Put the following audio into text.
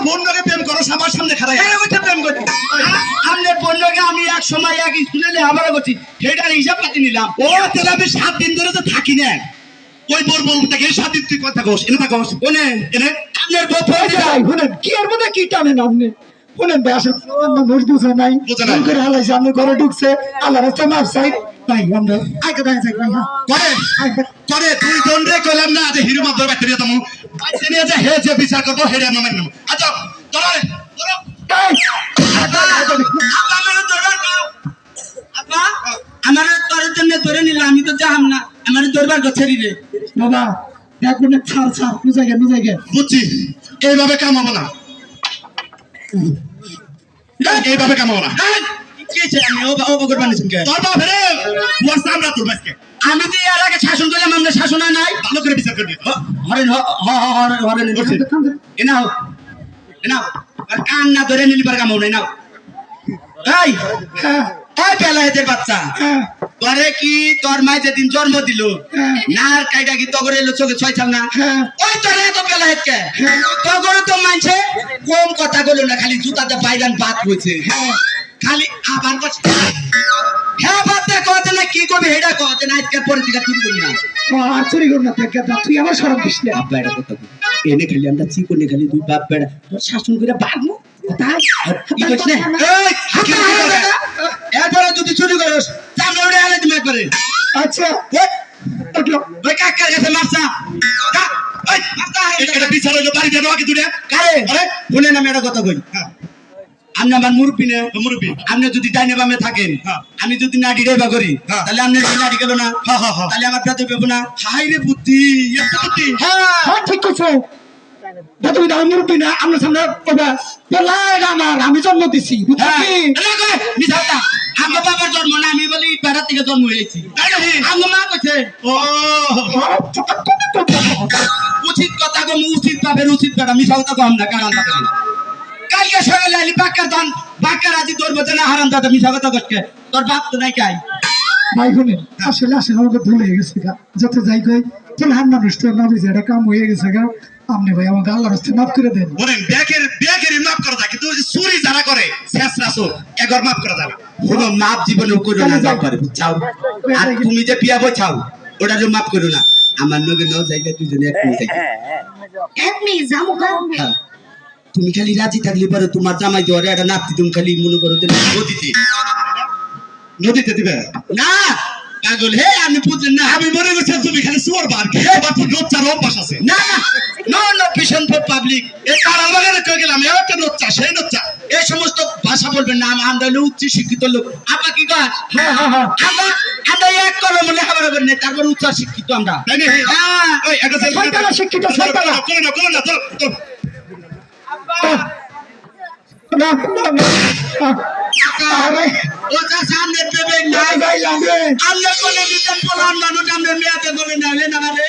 বন্ধুকে প্রেম করো সবার সামনে খারাপ প্রেম করছি আপনার বন্ধুকে আমি এক সময় এক স্কুলে লেখাপড়া করছি সেটার হিসাব পাতি নিলাম ও তাহলে আমি 7 দিন ধরে তো থাকি না ওই বোর বলবো তাকে 7 দিন তুই কথা কোস এনে থাকোস ওনে এনে আপনার বউ পড়ে যায় শুনেন কি এর মধ্যে কি টানেন আপনি শুনেন বেশ মানুষ বুঝে নাই করে হালাইছে আপনি ঘরে ঢুকছে আল্লাহ রাস্তা মাফ চাই ভাই আমরা আইকে দাঁড়িয়ে থাকি ভাই করে তুই জন রে কইলাম না যে হিরো মাদর বাইতে নিয়ে তুমি বাইতে নিয়ে যা হে যে বিচার করবো হেরে আমরা মারলাম আচ্ছা ধরো রে ধরো আমার তোর জন্য ধরে নিলাম আমি তো যাম না আমার দরবার গছেরি রে বাবা এখন ছাড় ছাড় বুঝাইগে বুঝছি এইভাবে কামাবো না এইভাবে কামাবো না আমি তো এর আগে শাসন করলাম আমরা শাসন নাই ভালো করে বিচার করবি কান না ধরে নিলিবার কামাও নাই নাও বেলায়েতের বাচ্চা তোরে কি তোর মাই যেদিন জন্ম দিল না কাইটা কি তগরে এলো চোখে ছয় চাল না ওই তোরে এত বেলায়েত কে তগরে তো মানছে কম কথা বলো না খালি জুতাতে বাইগান বাত হয়েছে খালি আবার কথা হ্যাঁ বাদ দে কথা না কি করবি হেডা কথা না আজকের পরে দিকে তুই করবি না আর চুরি করব না তুই আমার সরব দিস না আব্বা এটা কথা এনে খালি আমরা চিকনে খালি দুই বাপ বেড়া শাসন করে বাগমু এরপরে যদি চুরি করস তাহলে আলে তুমি একবারে আচ্ছা ওই কাকার কাছে মারছা এটা বিচার হইলো বাড়ি দেবো কি দুটা কারে আরে শুনে না মেয়েটা কথা কই আপনি আমার মুরব্বী না মুরব্বী আপনি যদি ডাইনে বামে থাকেন আমি যদি নাড়ি রেবা করি তাহলে আপনি নাড়ি গেল না তাহলে আমার পেতে পেবো না হাই রে বুদ্ধি হ্যাঁ ঠিক আছে তুমি মুরব্বী না আপনার সামনে আমি জন্ম দিছি আমার বাবার জন্ম না আমি বলি পেড়ার থেকে জন্ম হয়েছি আমার মা কইছে উচিত কথা কম উচিত পাবেন উচিত পেড়া মিশা কথা কম না কারণ কালকে সকালে আলি বাক্কার দান বাক্কার আজি তোর বচে না হারাম দাদা মিশা কথা কষ্টকে তোর বাপ তো নাই কাই ভাই শুনে আসলে আমাকে ভুল হয়ে গেছে গা যত যাই কই তোর হান মানুষ তো না বুঝে এটা কাম হয়ে গেছে গা আপনি ভাই আমাকে আল্লাহর রাস্তায় মাফ করে দেন বলেন ব্যাগের মাফ করা যায় কিন্তু চুরি যারা করে শেষ রাসো একবার মাফ করা যাবে কোনো মাপ জীবনে করো না যাও করে চাও আর তুমি যে পিয়া বই চাও ওটা যে মাফ করো না আমার নগে ন জায়গা দুজনে এক মিনিট যাবো তুমি খালি রাজি থাকলে পরে তোমার জামাই দেওয়ারে একটা নাপতি তুমি খালি মনে করো যে নদীতে দিবে না পাগল হে আমি বুঝলেন না আমি মনে করছি তুমি খালি সুয়ার বার কে বাপু লোচ্চার অভ্যাস আছে না নো পিশন ফর পাবলিক এই তারাল বাগানে কই গেলাম একটা লোচ্চা সেই লোচ্চা এই সমস্ত ভাষা বলবেন না আমরা হলো উচ্চ শিক্ষিত লোক আপা কি কয় আমরা এক কলম লেখাপড়া করি না তারপর উচ্চ শিক্ষিত আমরা তাই না ওই একটা শয়তান শিক্ষিত শয়তান কোন না চল না আরে ও যা সামনে দেবে না ভাই লাগে আল্লাহ কোলে দিতেন পোলান মানুষ আমরা মেয়াতে বলে না রে না রে